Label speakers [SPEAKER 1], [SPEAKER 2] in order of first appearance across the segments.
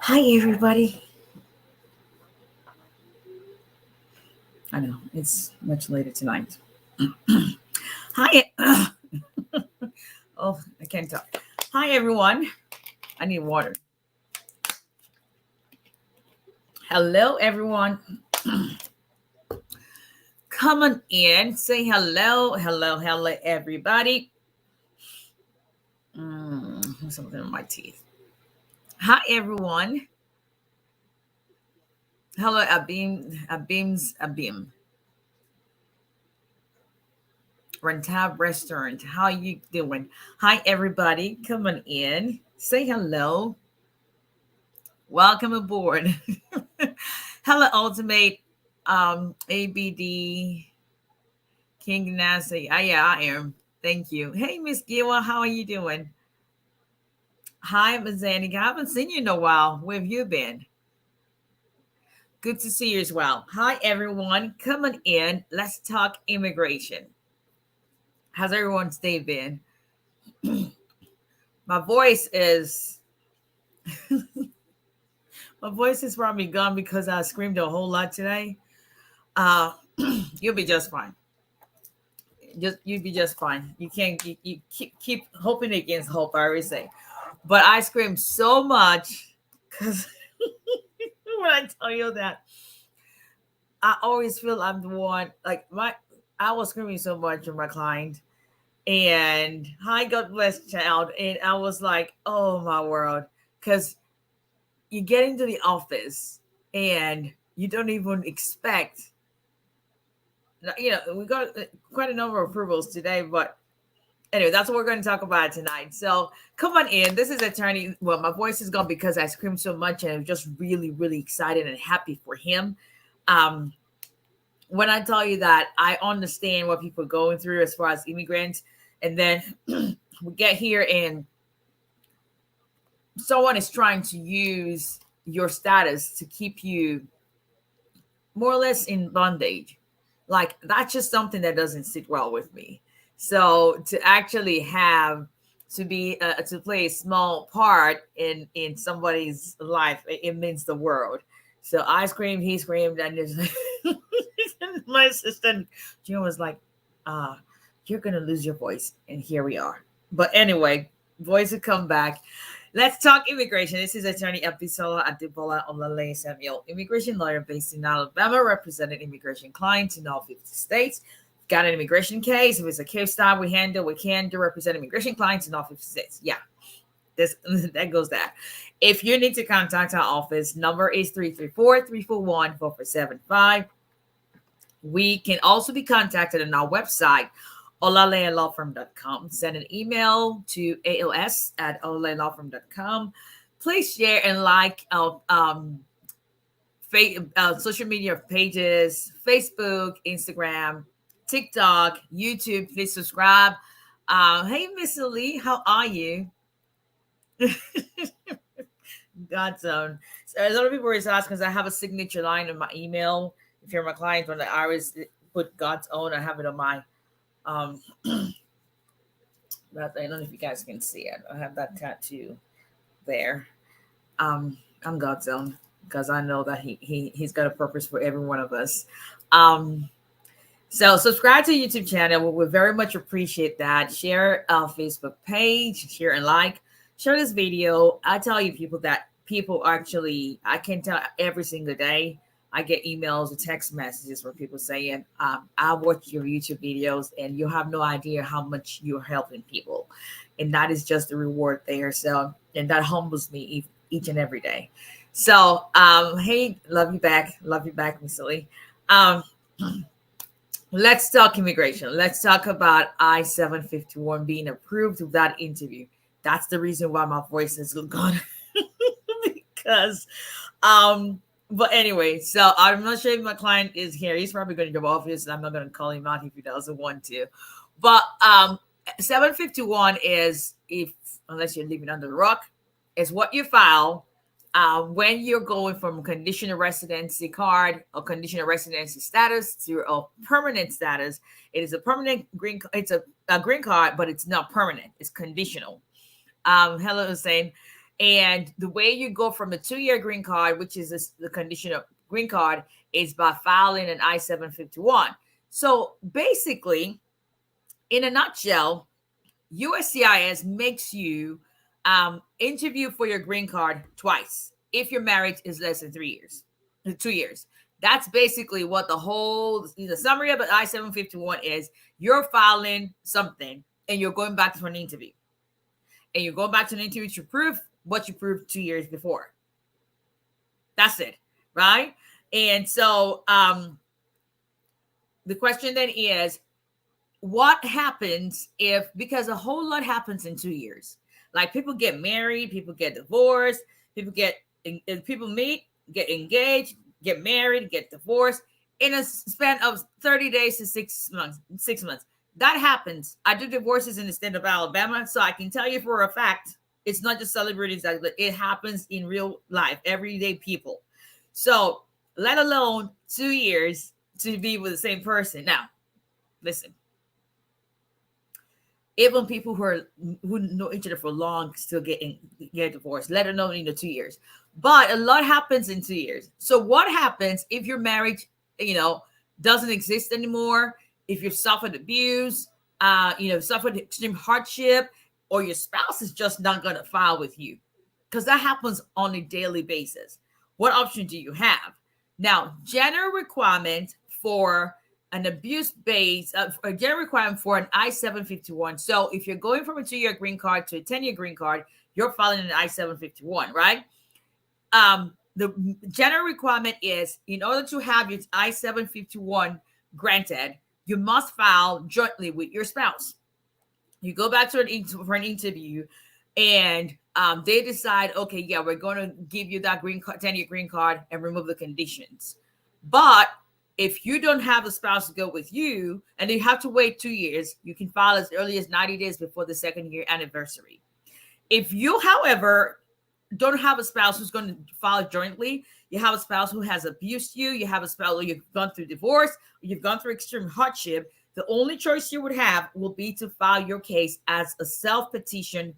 [SPEAKER 1] Hi, everybody. I know it's much later tonight. Hi. Oh, I can't talk. Hi, everyone. I need water. Hello, everyone. Come on in. Say hello. Hello, everybody. Something in my teeth. Hi, everyone. Hello, Abim. Rentab Restaurant. How you doing? Hi, everybody. Come on in. Say hello. Welcome aboard. Hello, Ultimate ABD King Nasa. Yeah, I am. Thank you. Hey, Miss Giwa, how are you doing? Hi, Miss Zanika. I haven't seen you in a while. Where have you been? Good to see you as well. Hi, everyone. Coming in. Let's talk immigration. How's everyone's day been? My voice is probably gone because I screamed a whole lot today. You'll be just fine. You'd be just fine. You can't you keep hoping against hope. I always say, but I scream so much because when I tell you that, I always feel I'm the one. I was screaming so much with my client, and hi, God bless child, and I was like, oh my world, because you get into the office and you don't even expect. We got quite a number of approvals today, but anyway, that's what we're going to talk about tonight. So come on in. This is attorney. Well, my voice is gone because I screamed so much and I'm just really, really excited and happy for him. When I tell you that I understand what people are going through as far as immigrants, and then we get here and someone is trying to use your status to keep you more or less in bondage. Like, that's just something that doesn't sit well with me. So to actually have to play a small part in somebody's life, it means the world. So I screamed, he screamed, and my assistant June was like, "You're gonna lose your voice," and here we are. But anyway, voice will come back. Let's talk immigration. This is attorney 𝒊𝒎𝒎𝒊𝒈𝒓𝒂𝒏𝒕, immigration lawyer based in Alabama, representing immigration clients in all 50 states. Got an immigration case? If it's a case style we handle, we can do represent immigration clients in all 50 states. Yeah, that goes that. If you need to contact our office, number is 334-341-4475. We can also be contacted on our website, 𝒊𝒎𝒎𝒊𝒈𝒓𝒂𝒏𝒕. Send an email to aos@𝒊𝒎𝒎𝒊𝒈𝒓𝒂𝒏𝒕. Please share and like our social media pages, Facebook, Instagram, TikTok, YouTube. Please subscribe. Hey, Miss Lee, how are you? God's own. So a lot of people are asking because I have a signature line in my email. If you're my client, when I always put God's own, I have it on my that I don't know if you guys can see it. I have that tattoo there. I'm God's own because I know that he's got a purpose for every one of us. So subscribe to the YouTube channel. We would very much appreciate that. Share our Facebook page, share and like, share this video. I tell you people that people actually, I can tell every single day, I get emails or text messages from people saying, I watch your YouTube videos and you have no idea how much you're helping people. And that is just the reward there. So, and that humbles me each and every day. So, hey, love you back, Miss Lee. Let's talk immigration. Let's talk about I-751 being approved without interview. That's the reason why my voice is gone. Because, but anyway, so I'm not sure if my client is here. He's probably going to go office, and I'm not going to call him out if he doesn't want to. But 751 is, unless you're living under the rock, is what you file when you're going from conditional residency card or conditional residency status to a permanent status. It is a permanent green. It's a green card, but it's not permanent. It's conditional. Hello, Hussein. And the way you go from a 2-year green card, which is the condition of green card, is by filing an I-751. So basically, in a nutshell, USCIS makes you interview for your green card twice if your marriage is less than 2 years. That's basically what the summary of the I-751 is. You're filing something and you're going back to an interview. And you're going back to an interview to prove what you proved 2 years before. That's it, right? And so the question then is, what happens because a whole lot happens in 2 years. Like people get married, people get divorced, people meet, get engaged, get married, get divorced in a span of 30 days to 6 months. 6 months. That happens. I do divorces in the state of Alabama, so I can tell you for a fact, it's not just celebrities, but it happens in real life, everyday people. So let alone 2 years to be with the same person. Now, listen. Even people who know each other for long still get divorced, let alone in the 2 years. But a lot happens in 2 years. So what happens if your marriage, doesn't exist anymore? If you've suffered abuse, suffered extreme hardship, or your spouse is just not going to file with you? Because that happens on a daily basis. What option do you have? Now, general requirement for an abuse-based, a general requirement for an I-751. So if you're going from a 2-year green card to a 10-year green card, you're filing an I-751, right? The general requirement is, in order to have your I-751 granted, you must file jointly with your spouse. You go back for an interview, and they decide, okay, yeah, we're going to give you that 10-year green card and remove the conditions. But if you don't have a spouse to go with you and you have to wait 2 years, you can file as early as 90 days before the 2nd-year anniversary. If you, however, don't have a spouse who's going to file jointly, you have a spouse who has abused you, you have a spouse who you've gone through divorce, you've gone through extreme hardship, the only choice you would have will be to file your case as a self-petition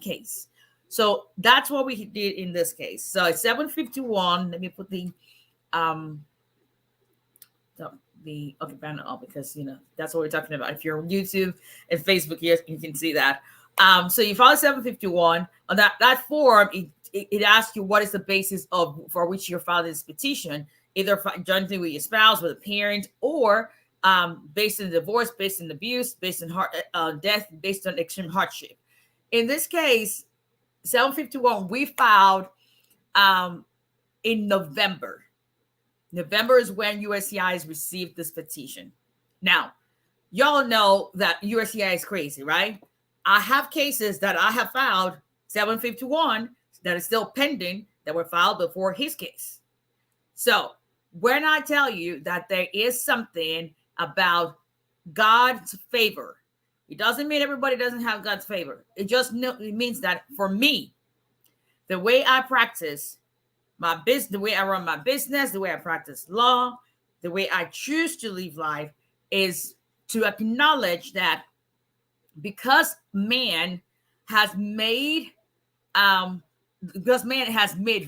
[SPEAKER 1] case. So that's what we did in this case. So it's 751. Let me put the banner up, because that's what we're talking about. If you're on YouTube and Facebook, yes, you can see that. So you file 751 on that form. It asks you what is the basis for which you're filing this petition, either jointly with your spouse, with a parent, or based on divorce, based on abuse, based on death, based on extreme hardship. In this case, 751 we filed in November. November is when USCIS received this petition. Now, y'all know that USCIS is crazy, right? I have cases that I have filed 751 that is still pending that were filed before his case. So when I tell you that there is something about God's favor, it doesn't mean everybody doesn't have God's favor. It means that for me, the way I practice my business, the way I run my business, the way I practice law, the way I choose to live life is to acknowledge that because man has made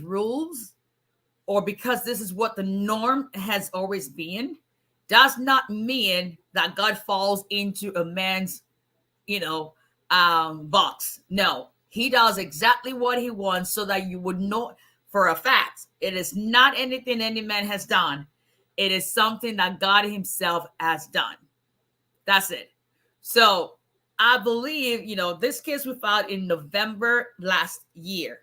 [SPEAKER 1] rules, or because this is what the norm has always been, does not mean that God falls into a man's, box. No, he does exactly what he wants, so that you would know for a fact it is not anything any man has done. It is something that God himself has done. That's it. So I believe, this case we filed in November last year,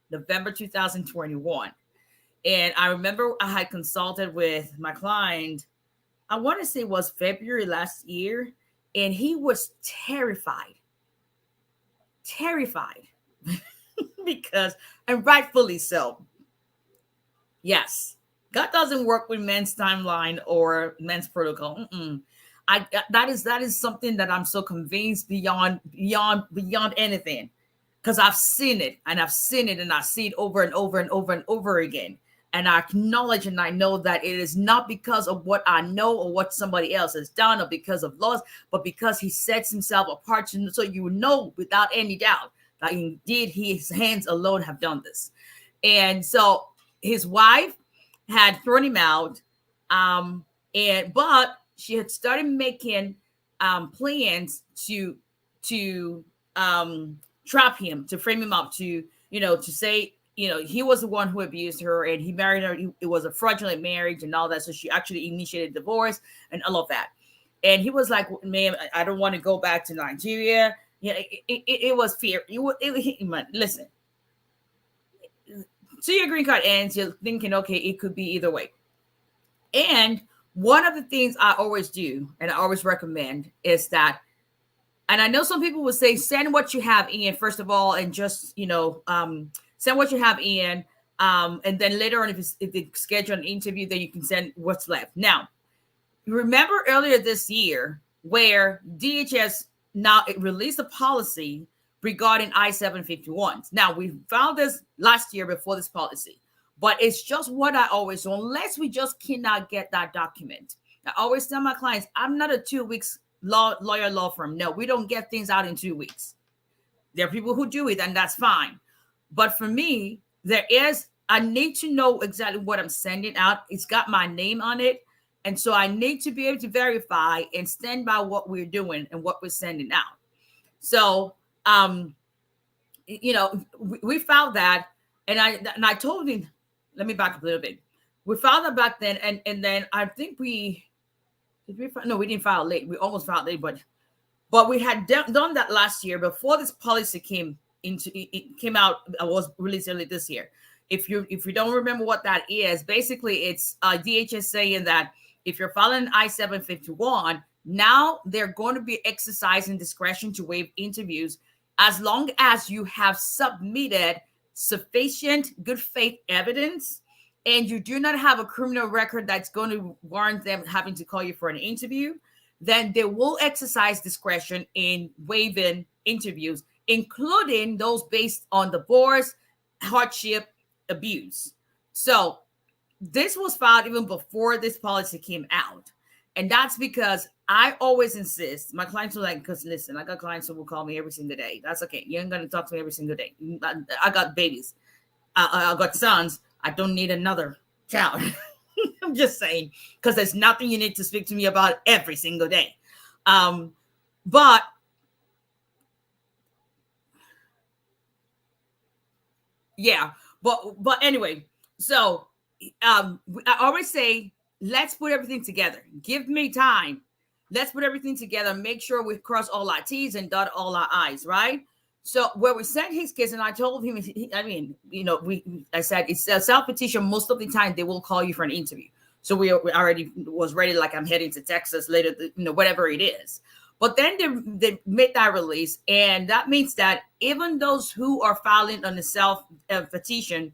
[SPEAKER 1] November 2021. And I remember I had consulted with my client, I want to say it was February last year, and he was terrified because, and rightfully so. Yes, God doesn't work with men's timeline or men's protocol. That is something that I'm so convinced beyond anything, because I've seen it and I see it over and over and over and over again. And I acknowledge and I know that it is not because of what I know or what somebody else has done or because of laws, but because he sets himself apart. So you know without any doubt Indeed, his hands alone have done this. And so his wife had thrown him out, but she had started making plans to trap him, to frame him up, to say he was the one who abused her and he married her. It was a fraudulent marriage and all that. So she actually initiated divorce and all of that. And he was like, "Man, I don't want to go back to Nigeria." It was fear. Listen, so your green card ends, you're thinking, okay, it could be either way. And one of the things I always do, and I always recommend, is that, and I know some people would say, send what you have in, first of all, and just, send what you have in. And then later on, if they schedule an interview, then you can send what's left. Now, remember earlier this year where DHS now released a policy regarding I-751s. Now, we found this last year before this policy, but it's just what I always do, unless we just cannot get that document. I always tell my clients, I'm not a 2 weeks lawyer law firm. No, we don't get things out in 2 weeks. There are people who do it, and that's fine. But for me, I need to know exactly what I'm sending out. It's got my name on it. And so I need to be able to verify and stand by what we're doing and what we're sending out. So, we found that, and I told him, let me back up a little bit. We filed that back then, and then I think we didn't file late. We almost filed late, but we had done that last year before this policy came out. Was released early this year. If you don't remember what that is, basically it's DHS saying that if you're filing an I-751, now they're going to be exercising discretion to waive interviews as long as you have submitted sufficient good faith evidence and you do not have a criminal record that's going to warrant them having to call you for an interview. Then they will exercise discretion in waiving interviews, including those based on divorce, hardship, abuse. So this was filed even before this policy came out. And that's because I always insist. My clients are like, because listen, I got clients who will call me every single day. That's okay. You ain't going to talk to me every single day. I got babies. I got sons. I don't need another child. I'm just saying, because there's nothing you need to speak to me about every single day. But yeah, but anyway, so I always say, let's put everything together. Give me time. Let's put everything together. Make sure we cross all our T's and dot all our I's, right? So where we sent his case, and I told him, I said, it's a self-petition. Most of the time they will call you for an interview. So we already was ready, like I'm heading to Texas later, whatever it is. But then they made that release. And that means that even those who are filing on the self-petition,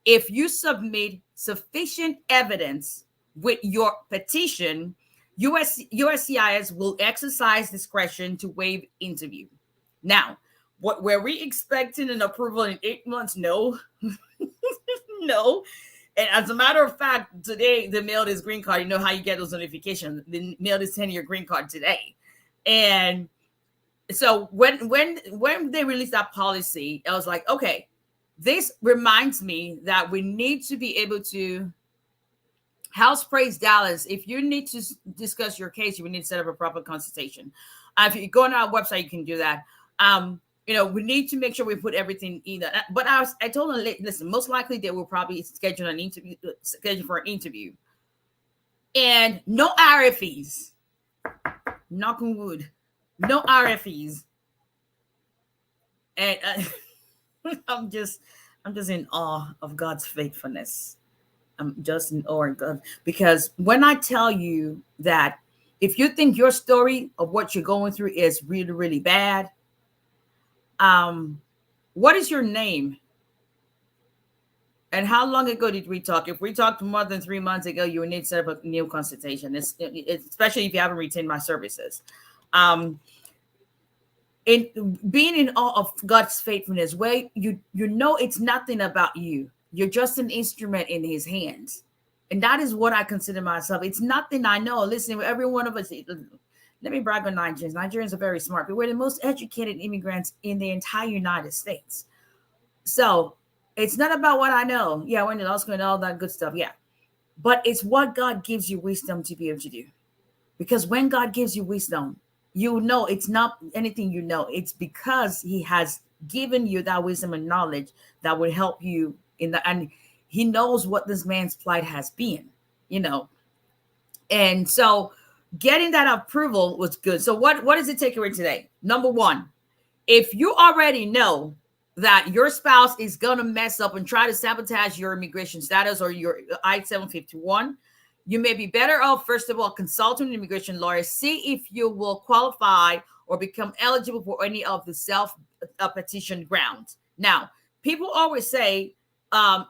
[SPEAKER 1] if you submit sufficient evidence with your petition, USCIS will exercise discretion to waive interview. Now, were we expecting an approval in 8 months? No. No. And as a matter of fact, today they mailed his green card. You know how you get those notifications. They mailed his 10-year green card today. And so when they released that policy, I was like, okay, this reminds me that we need to be able to house praise Dallas. If you need to discuss your case, you need to set up a proper consultation. If you go on our website, you can do that. We need to make sure we put everything in that. But I told them, listen, most likely they will probably schedule for an interview. And no RFEs. Knock on wood. No RFEs. And I'm just in awe of God's faithfulness. I'm just in awe of God. Because when I tell you that if you think your story of what you're going through is really, really bad, what is your name? And how long ago did we talk? If we talked more than 3 months ago, you would need to set up a new consultation, especially if you haven't retained my services. In being in awe of God's faithfulness, where you know it's nothing about you. You're just an instrument in his hands. And that is what I consider myself. It's nothing I know. Listen, every one of us, let me brag on Nigerians. Nigerians are very smart, but we're the most educated immigrants in the entire United States. So it's not about what I know. Yeah, I went to law school and all that good stuff. Yeah. But it's what God gives you wisdom to be able to do. Because when God gives you wisdom, you know it's not anything you know. It's because he has given you that wisdom and knowledge that will help you in the, and he knows what this man's plight has been, you know. And so getting that approval was good. So what is the takeaway today? Number one, if you already know that your spouse is going to mess up and try to sabotage your immigration status or your I-751, you may be better off, first of all, consulting an immigration lawyer, see if you will qualify or become eligible for any of the self-petition grounds. Now, people always say,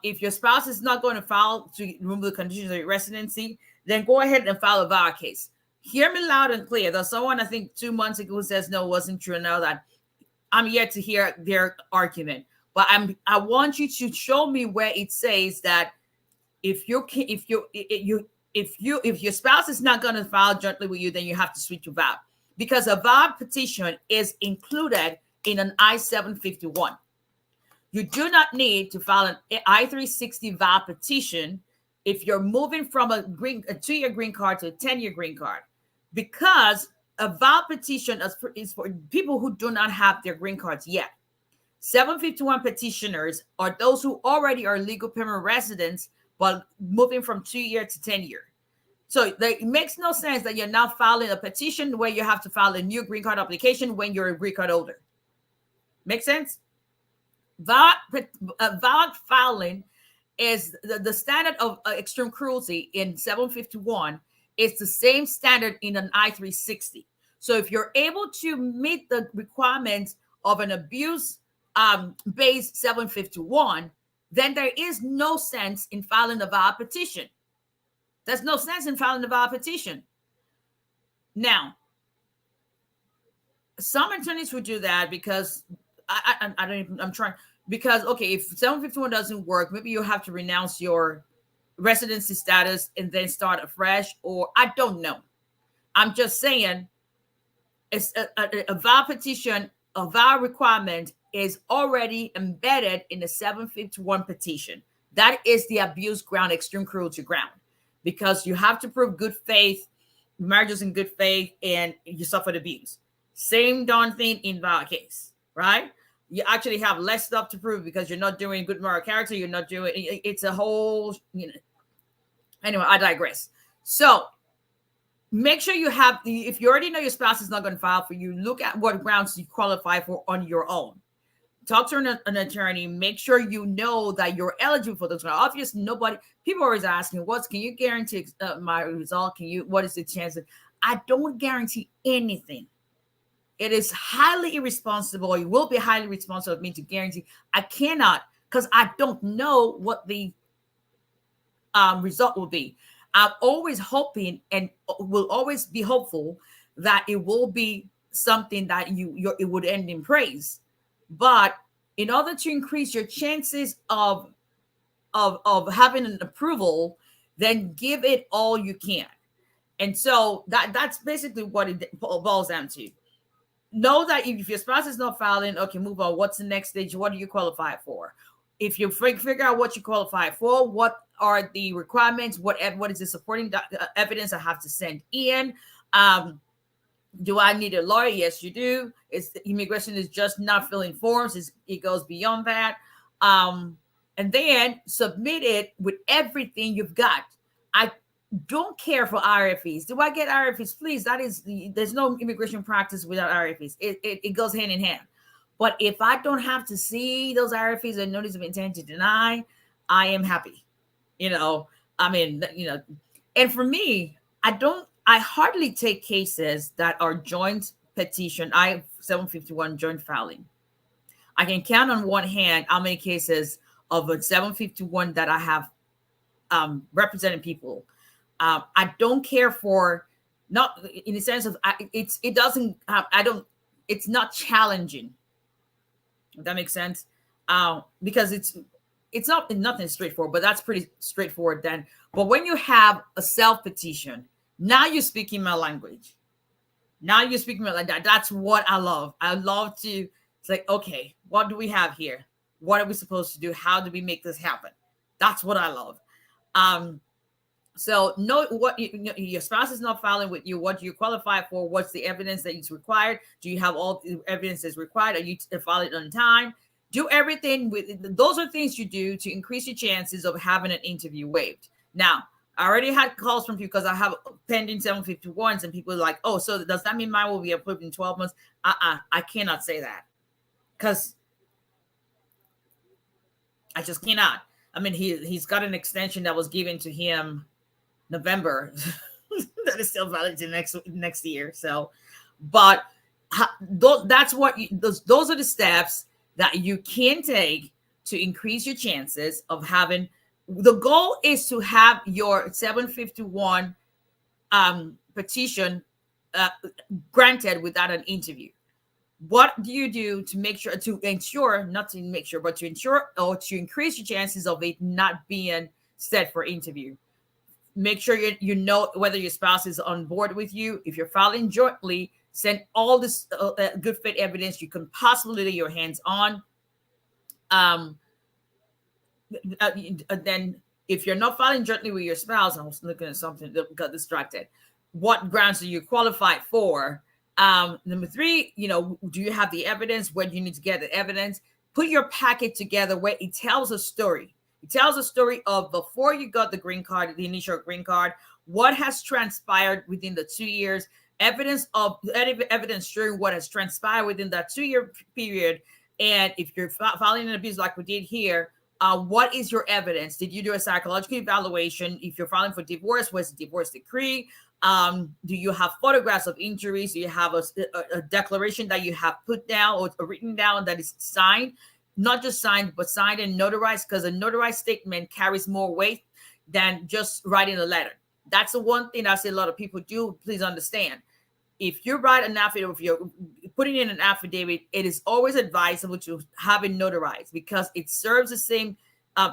[SPEAKER 1] if your spouse is not going to file to remove the conditions of your residency, then go ahead and file a VAWA case. Hear me loud and clear. There's someone, I think 2 months ago, who says, no, it wasn't true. Now that I'm yet to hear their argument, but I want you to show me where it says that if your spouse is not going to file jointly with you, then you have to switch to VAWA, because a VAWA petition is included in an I-751. You do not need to file an I-360 VAWA petition if you're moving from a 2-year green card to a 10-year green card, because a VAWA petition is for people who do not have their green cards yet. 751 petitioners are those who already are legal permanent residents, but moving from 2-year to 10-year. So it makes no sense that you're now filing a petition where you have to file a new green card application when you're a green card holder. Make sense? VAWA filing is the standard of extreme cruelty in 751 is the same standard in an I-360. So if you're able to meet the requirements of an abuse-based 751, then there is no sense in filing a VAWA petition. There's no sense in filing a VAWA petition. Now, some attorneys would do that because okay, if 751 doesn't work, maybe you have to renounce your residency status and then start afresh, or I don't know. I'm just saying it's a VAWA petition, a VAWA requirement is already embedded in the 751 petition. That is the abuse ground, extreme cruelty ground, because you have to prove good faith, marriages in good faith, and you suffered abuse. Same darn thing in VAWA case, right? You actually have less stuff to prove because you're not doing good moral character. You're not doing, it's a whole, anyway, I digress. So make sure you have if you already know your spouse is not going to file for you, look at what grounds you qualify for on your own. Talk to an attorney. Make sure you know that you're eligible for those. Obviously, people always ask me, can you guarantee my result? What is the chance? I don't guarantee anything. It is highly irresponsible. It will be highly responsible of me to guarantee. I cannot, because I don't know what the result will be. I'm always hoping and will always be hopeful that it will be something that it would end in praise. But in order to increase your chances of having an approval, then give it all you can. And so that's basically what it boils down to. Know that if your spouse is not filing, okay, move on. What's the next stage? What do you qualify for? If you figure out what you qualify for, what are the requirements? What is the supporting evidence I have to send in? Do I need a lawyer? Yes, you do. Immigration is just not filling forms. It goes beyond that. And then submit it with everything you've got. I don't care for RFEs. Do I get RFEs? Please, there's no immigration practice without RFEs. It goes hand in hand. But if I don't have to see those RFEs and notice of intent to deny, I am happy. And for me, I hardly take cases that are joint petition, I-751 joint filing. I can count on one hand how many cases of a 751 that I have representing people. I don't care for, not in the sense of it's not challenging. If that makes sense, because it's nothing straightforward, but that's pretty straightforward then. But when you have a self petition, now you're speaking my language. Now you're speaking like that. That's what I love. I love to, it's like, okay, what do we have here? What are we supposed to do? How do we make this happen? That's what I love. So know what your spouse is not filing with you. What do you qualify for? What's the evidence that is required? Do you have all the evidence that's required? Are you filing on time? Do everything with those are things you do to increase your chances of having an interview waived. Now, I already had calls from people because I have pending 751s, and people are like, oh, so does that mean mine will be approved in 12 months? I cannot say that because I just cannot. I mean, he's got an extension that was given to him November that is still valid to next year. So, but that's what those are the steps that you can take to increase your chances of having. The goal is to have your 751 petition granted without an interview. What do you do to make sure, to ensure, not to make sure, but to ensure or to increase your chances of it not being set for interview? Make sure you know whether your spouse is on board with you. If you're filing jointly, send all this good fit evidence you can possibly lay your hands on. Then if you're not filing jointly with your spouse, I was looking at something that got distracted. What grounds are you qualified for? Number 3, do you have the evidence? Where do you need to get the evidence? Put your packet together where it tells a story. It tells a story of before you got the green card, the initial green card, what has transpired within the 2 years, evidence showing what has transpired within that 2-year period. And if you're filing an abuse like we did here, what is your evidence? Did you do a psychological evaluation? If you're filing for divorce, what's the divorce decree? Do you have photographs of injuries? Do you have a declaration that you have put down or written down that is signed? Not just signed, but signed and notarized, because a notarized statement carries more weight than just writing a letter. That's the one thing I see a lot of people do. Please understand. If you write an affidavit, if you're putting in an affidavit, it is always advisable to have it notarized, because it serves the same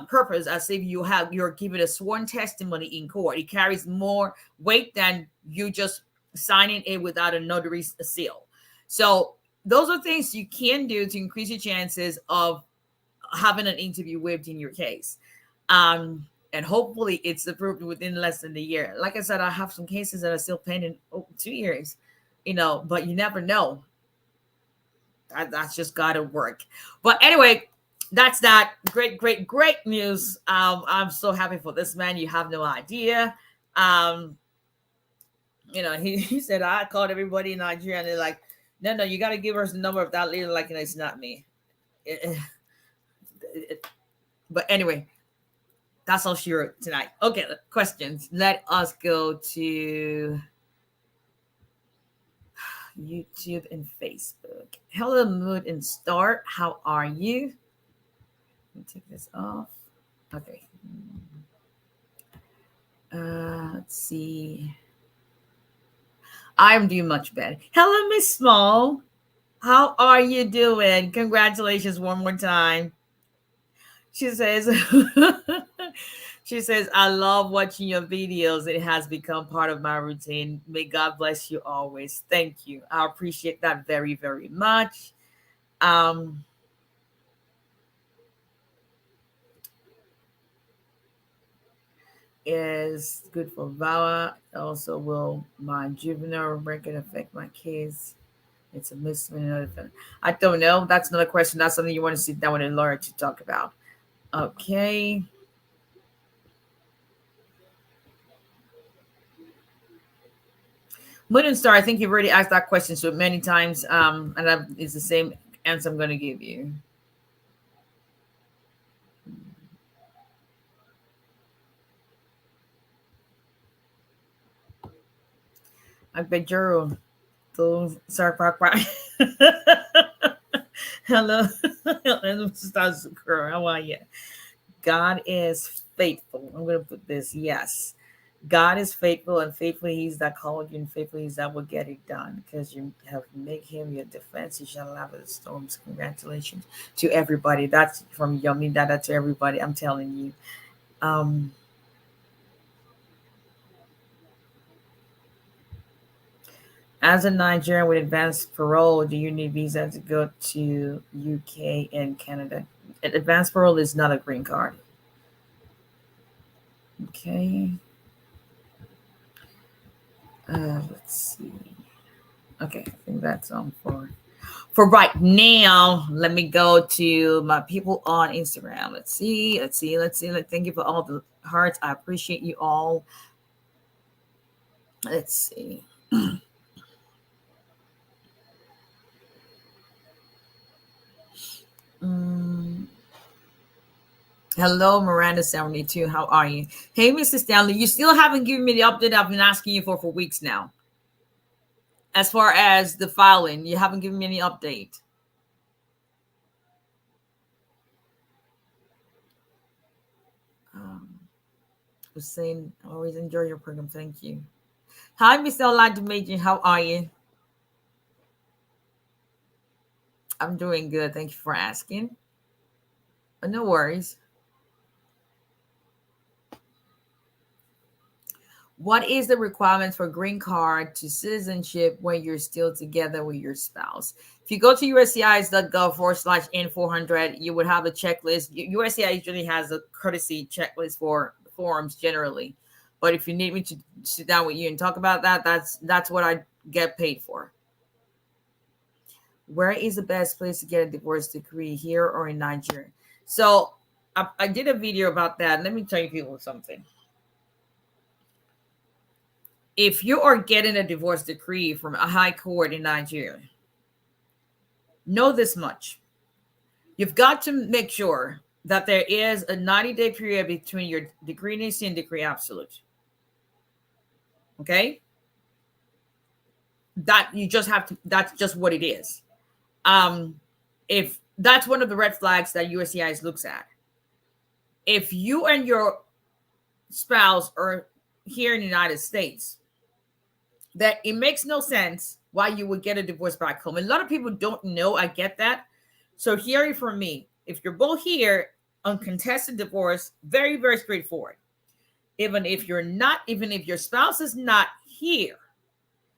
[SPEAKER 1] purpose as if you're giving a sworn testimony in court. It carries more weight than you just signing it without a notary seal. So those are things you can do to increase your chances of having an interview waived in your case. And hopefully it's approved within less than a year. Like I said, I have some cases that are still pending 2 years, but you never know. That's just got to work. But anyway, that's that. Great news. I'm so happy for this man. You have no idea. He said, I called everybody in Nigeria, and they're like, no, you got to give us the number of that leader. Like, it's not me. But anyway, that's all she wrote tonight. Okay, questions. Let us go to YouTube and Facebook. Hello, Mood and Star. How are you? Let me take this off. Okay. Let's see. I'm doing much better. Hello, Miss Small. How are you doing? Congratulations one more time. She says, I love watching your videos. It has become part of my routine. May God bless you always. Thank you. I appreciate that very, very much. Is good for VAWA. Also, will my juvenile record affect my kids? It's a misdemeanor. I don't know. That's another question. That's something you want to sit down with a lawyer to talk about. Okay. Moon and Star, I think you've already asked that question so many times. And that is the same answer I'm going to give you. I bet you're sorry. Hello. How are you? God is faithful. I'm going to put this. Yes. God is faithful, and faithful He's that called you, and faithful He's that will get it done, because you have made Him your defense. You shall laugh at the storms. Congratulations to everybody. That's from Yummy Dada to everybody. I'm telling you. As a Nigerian with advanced parole, do you need visa to go to UK and Canada? Advanced parole is not a green card. Okay. Let's see. Okay, I think that's on for right now. Let me go to my people on Instagram. Let's see. Thank you for all the hearts. I appreciate you all. Let's see. Hello, Miranda72. How are you? Hey, Mr. Stanley, you still haven't given me the update I've been asking you for weeks now. As far as the filing, you haven't given me any update. Hussein, I always enjoy your program. Thank you. Hi, Mr. 𝒊𝒎𝒎𝒊𝒈𝒓𝒂𝒏𝒕. How are you? I'm doing good. Thank you for asking. No worries. What is the requirements for green card to citizenship when you're still together with your spouse? If you go to USCIS.gov/N400, you would have a checklist. USCIS usually has a courtesy checklist for forms generally. But if you need me to sit down with you and talk about that, that's what I get paid for. Where is the best place to get a divorce decree, here or in Nigeria? So I did a video about that. Let me tell you people something. If you are getting a divorce decree from a high court in Nigeria, know this much. You've got to make sure that there is a 90-day period between your decree nisi and decree absolute. Okay? That you just have to, that's just what it is. If that's one of the red flags that USCIS looks at. If you and your spouse are here in the United States, that it makes no sense why you would get a divorce back home. A lot of people don't know. I get that. So hear it from me. If you're both here, uncontested divorce, very, very straightforward. Even if you're not, even if your spouse is not here,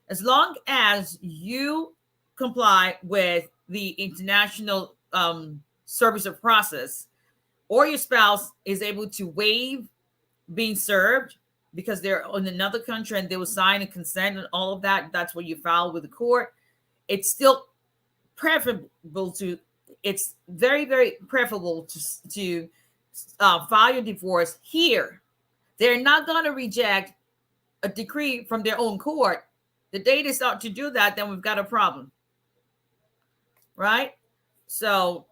[SPEAKER 1] as long as you comply with the international service of process, or your spouse is able to waive being served because they're in another country and they will sign a consent and all of that, that's what you file with the court. It's still preferable to, it's very, very preferable to file your divorce here. They're not going to reject a decree from their own court. The day they start to do that, then we've got a problem. Right? So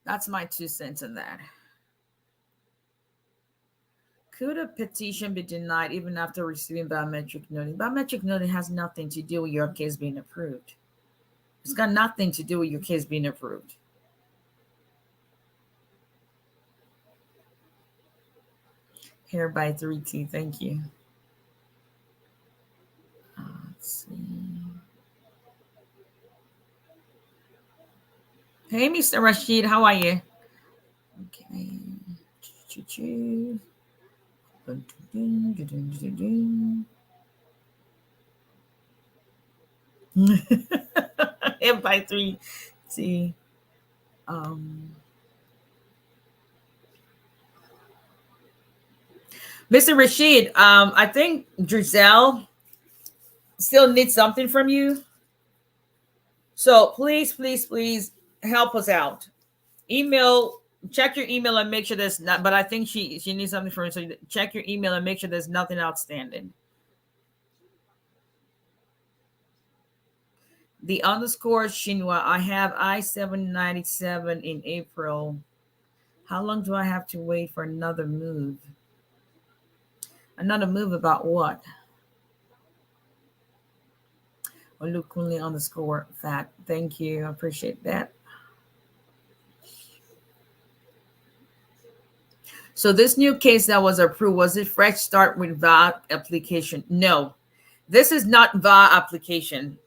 [SPEAKER 1] that's my 2 cents on that. Could a petition be denied even after receiving biometric noting? Biometric noting has nothing to do with your case being approved. It's got nothing to do with your case being approved. Here by 3T, thank you. Let's see. Hey, Mr. Rashid, how are you? Okay. Here by 3T. Mr. Rashid, I think Giselle still needs something from you. So please, please, please help us out. Check your email and make sure there's not, but I think she needs something from you. So check your email and make sure there's nothing outstanding. The underscore Shinwa, I have I-797 in April. How long do I have to wait for another move? Another move about what? Olukunle underscore fat. Thank you. I appreciate that. So this new case that was approved, was it fresh start with VA application? No, this is not VA application.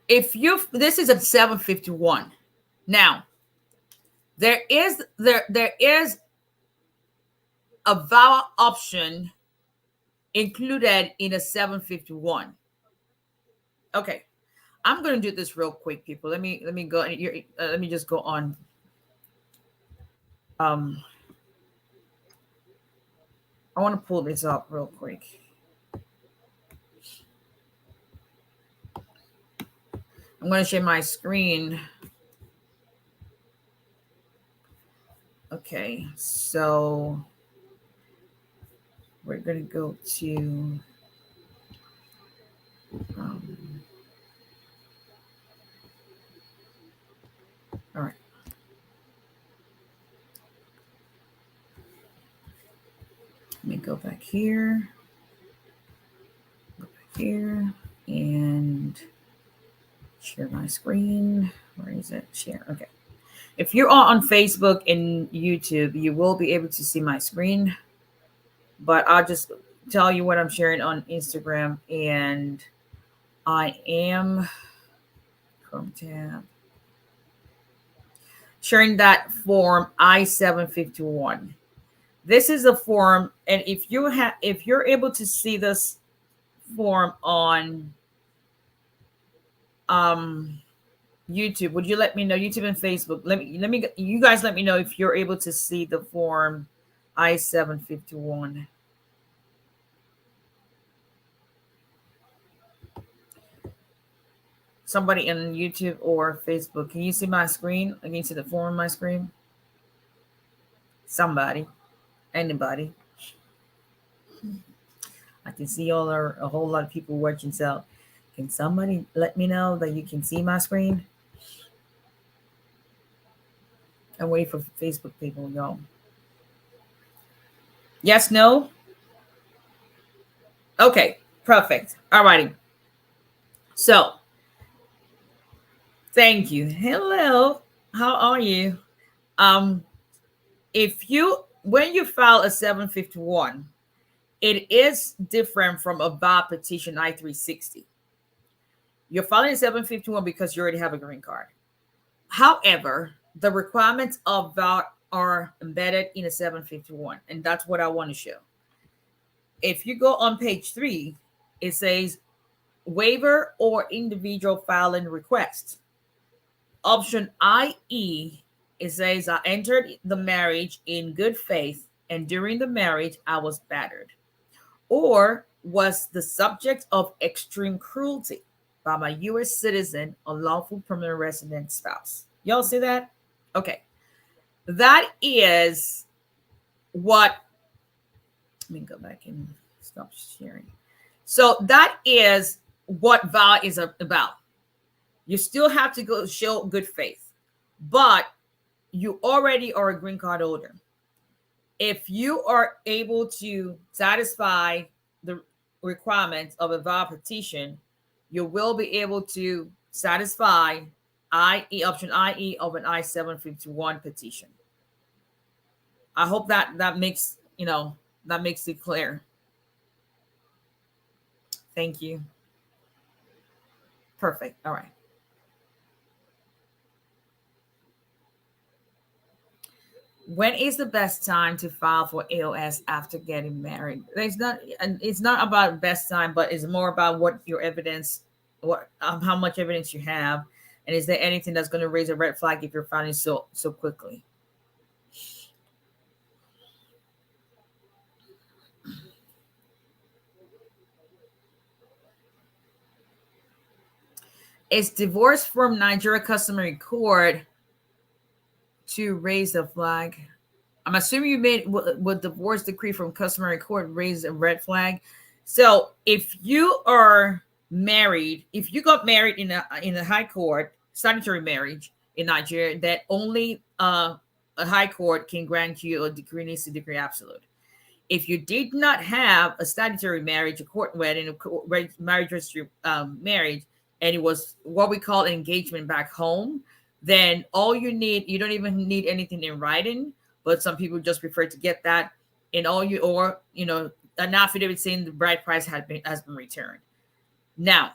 [SPEAKER 1] This is a 751. Now, there is a vowel option included in a 751. Okay, I'm going to do this real quick, people. Let me go. Let me just go on. I want to pull this up real quick. I'm going to share my screen. Okay, so we're going to go to all right. Let me go back here. Go back here and share my screen. Where is it? Share. Okay. If you're on Facebook and YouTube, you will be able to see my screen. But I'll just tell you what I'm sharing on Instagram. And I am Chrome tab sharing that form I-751. This is a form, and if you're able to see this form on YouTube, would you let me know? YouTube and Facebook, you guys let me know if you're able to see the form I-751. Somebody in YouTube or Facebook, can you see my screen? Can you see the form on my screen? Somebody, anybody. I can see a whole lot of people watching. So can somebody let me know that you can see my screen? I'm waiting for Facebook people, y'all. Yes, no? Okay, perfect. All righty. So, thank you. Hello, how are you? When you file a 751, it is different from a VA petition I-360. You're filing a 751 because you already have a green card. However, the requirements of VA are embedded in a 751, and that's what I want to show. If you go on page 3, it says waiver or individual filing request. Option IE, it says I entered the marriage in good faith, and during the marriage I was battered or was the subject of extreme cruelty by my U.S. citizen or lawful permanent resident spouse. Y'all see that? Okay. That is what, let me go back and stop sharing. So that is what VA is about. You still have to go show good faith, but you already are a green card holder. If you are able to satisfy the requirements of a VA petition, you will be able to satisfy option IE of an I-751 petition. I hope that makes it clear. Thank you. Perfect. All right. When is the best time to file for AOS after getting married? It's not about best time, but it's more about what your evidence, how much evidence you have, and is there anything that's going to raise a red flag if you're filing so quickly? Is divorce from Nigeria customary court to raise a flag? I'm assuming you made with divorce decree from customary court raise a red flag. So if you are married, if you got married in a high court statutory marriage in Nigeria, that only a high court can grant you a decree needs to decree absolute. If you did not have a statutory marriage, a court wedding, a marriage registry marriage, and it was what we call engagement back home, then all you need, you don't even need anything in writing, but some people just prefer to get that in an affidavit saying the bride price has been returned. Now,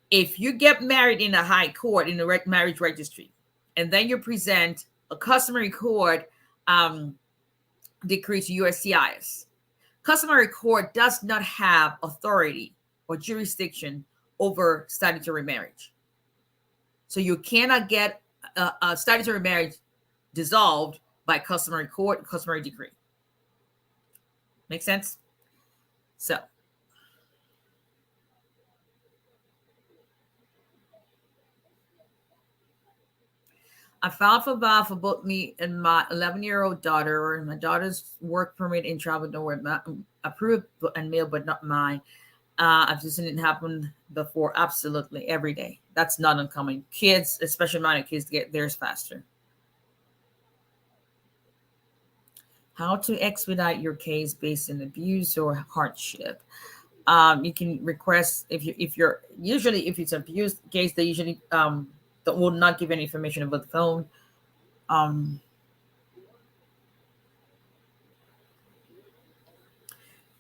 [SPEAKER 1] if you get married in a high court in a marriage registry, and then you present a customary court decrees USCIS. Customary court does not have authority or jurisdiction over statutory marriage. So you cannot get a statutory marriage dissolved by customary court, customary decree. Make sense? So I filed for bar for both me and my 11-year-old daughter. My daughter's work permit in travel nowhere approved and mailed, but not mine. I've just seen it happen before. Absolutely every day. That's not uncommon. Kids, especially minor kids, get theirs faster. How to expedite your case based on abuse or hardship? You can request if you're usually if it's abuse case, they usually that will not give any information about the phone.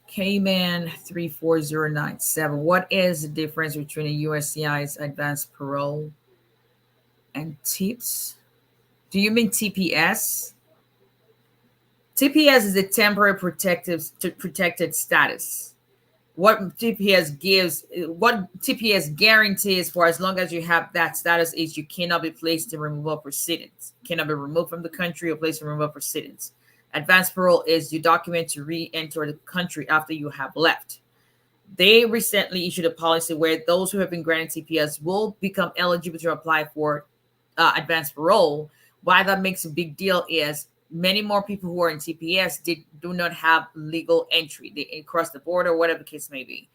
[SPEAKER 1] K-Man 34097. What is the difference between a USCIS advanced parole and TIPS? Do you mean TPS? TPS is a temporary protected status. What TPS gives, what TPS guarantees for as long as you have that status is you cannot be placed in removal proceedings, cannot be removed from the country or placed in removal proceedings. Advanced parole is you document to re-enter the country after you have left. They recently issued a policy where those who have been granted TPS will become eligible to apply for advanced parole. Why that makes a big deal is many more people who are in TPS do not have legal entry. They cross the border, whatever the case may be.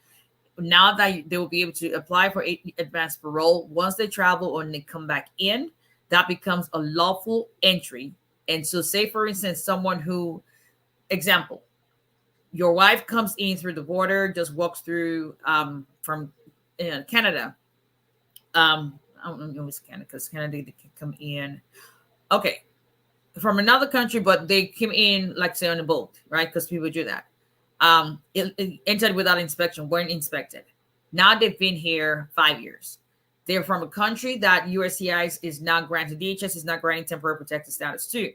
[SPEAKER 1] Now that they will be able to apply for advanced parole, once they travel or they come back in, that becomes a lawful entry. And so say, for instance, someone who, example, your wife comes in through the border, just walks through from Canada. I don't know if it's Canada because Canada they can come in. Okay. From another country, but they came in, like say on a boat, right? Because people do that. It entered without inspection, weren't inspected. Now they've been here 5 years. They're from a country that USCIS is not granted. DHS is not granting temporary protected status to.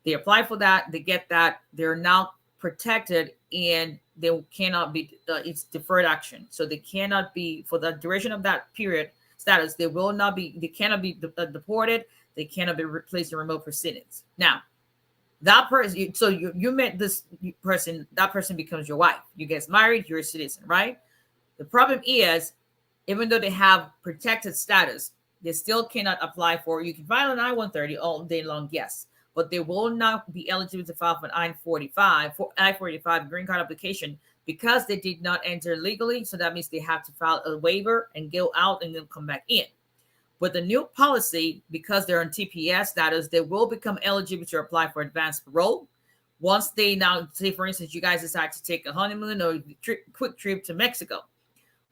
[SPEAKER 1] They apply for that. They get that. They're now protected, and they cannot be. It's deferred action, so they cannot be for the duration of that period status. They will not be. They cannot be deported. They cannot be replaced in remote proceedings. Now, that person, so you met this person, that person becomes your wife. You get married, you're a citizen, right? The problem is, even though they have protected status, they still cannot apply for, you can file an I-130 all day long, yes, but they will not be eligible to file for an I-45 green card application because they did not enter legally. So that means they have to file a waiver and go out and then come back in. With the new policy, because they're on TPS status, they will become eligible to apply for advanced parole. Once they now, say for instance, you guys decide to take a honeymoon or quick trip to Mexico.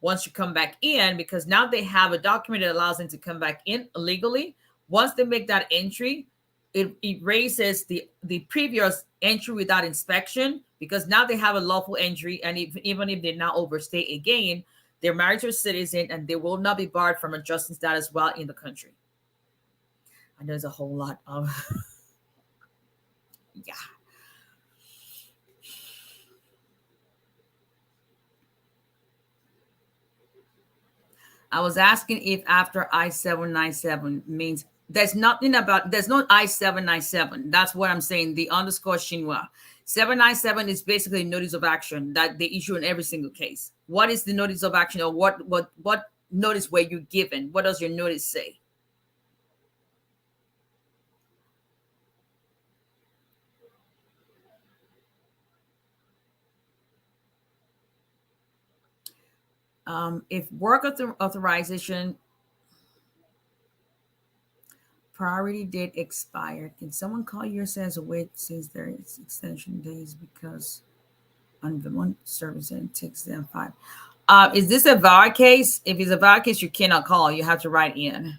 [SPEAKER 1] Once you come back in, because now they have a document that allows them to come back in legally. Once they make that entry, it erases the previous entry without inspection, because now they have a lawful entry. And even if they now overstay again, they're married to a citizen and they will not be barred from adjusting status while in the country. And there's a whole lot of, yeah. I was asking if after I-797 means there's nothing about, there's no I-797. That's what I'm saying. The underscore chinois. 797 is basically notice of action that they issue in every single case. What is the notice of action, or what notice were you given? What does your notice say? If work authorization priority date expired, can someone call you and says wait since there is extension days because on the one service and takes them 5. Is this a VAR case? If it's a VAR case, you cannot call. You have to write in.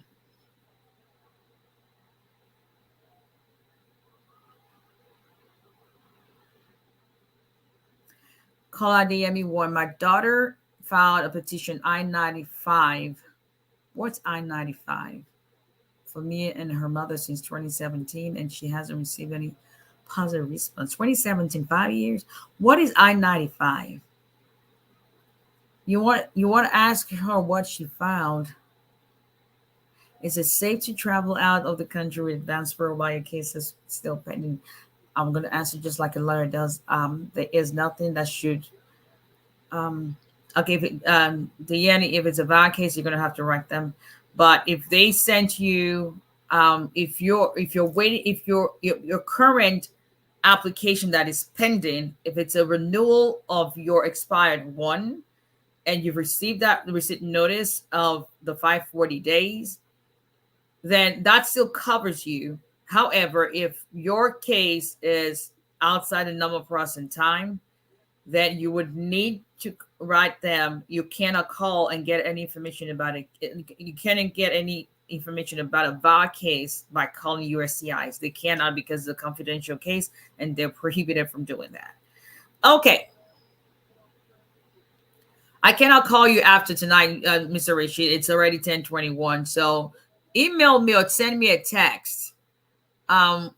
[SPEAKER 1] Call ID ME1. My daughter filed a petition I-95. What's I-95? For me and her mother since 2017, and she hasn't received any positive response. 2017, 5 years. What is I-95? You want to ask her what she found. Is it safe to travel out of the country with advanced parole while your case is still pending? I'm going to answer just like a lawyer does. There is nothing that should. Okay, if it's a valid case, you're going to have to write them. But if they sent you, if you're waiting, if your current application that is pending, if it's a renewal of your expired one, and you've received that receipt notice of the 540 days, then that still covers you. However, if your case is outside the normal processing time, then you would need to write them. You cannot call and get any information about it. You cannot get any information about a valid case by calling USCIs. They cannot, because it's a confidential case and they're prohibited from doing that. Okay. I cannot call you after tonight, Mr. Rashid. It's already 10:21. So email me or send me a text.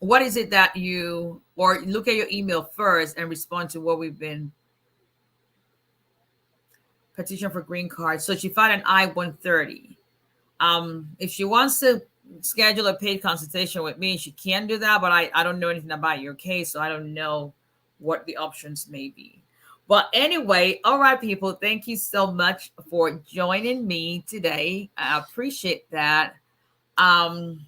[SPEAKER 1] What is it that you, or look at your email first and respond to what we've been. Petition for green card. So she filed an I-130. If she wants to schedule a paid consultation with me, she can do that, but I don't know anything about your case, so I don't know what the options may be. But anyway, all right, people, thank you so much for joining me today. I appreciate that. And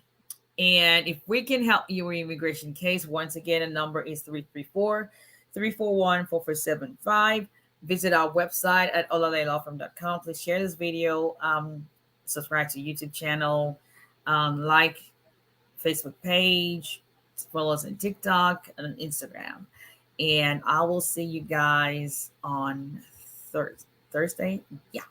[SPEAKER 1] if we can help your immigration case, once again, the number is 334-341-4475. Visit our website at olalayalawfirm.com. Please share this video, subscribe to YouTube channel, like Facebook page, follow us on TikTok and Instagram. And I will see you guys on Thursday. Yeah.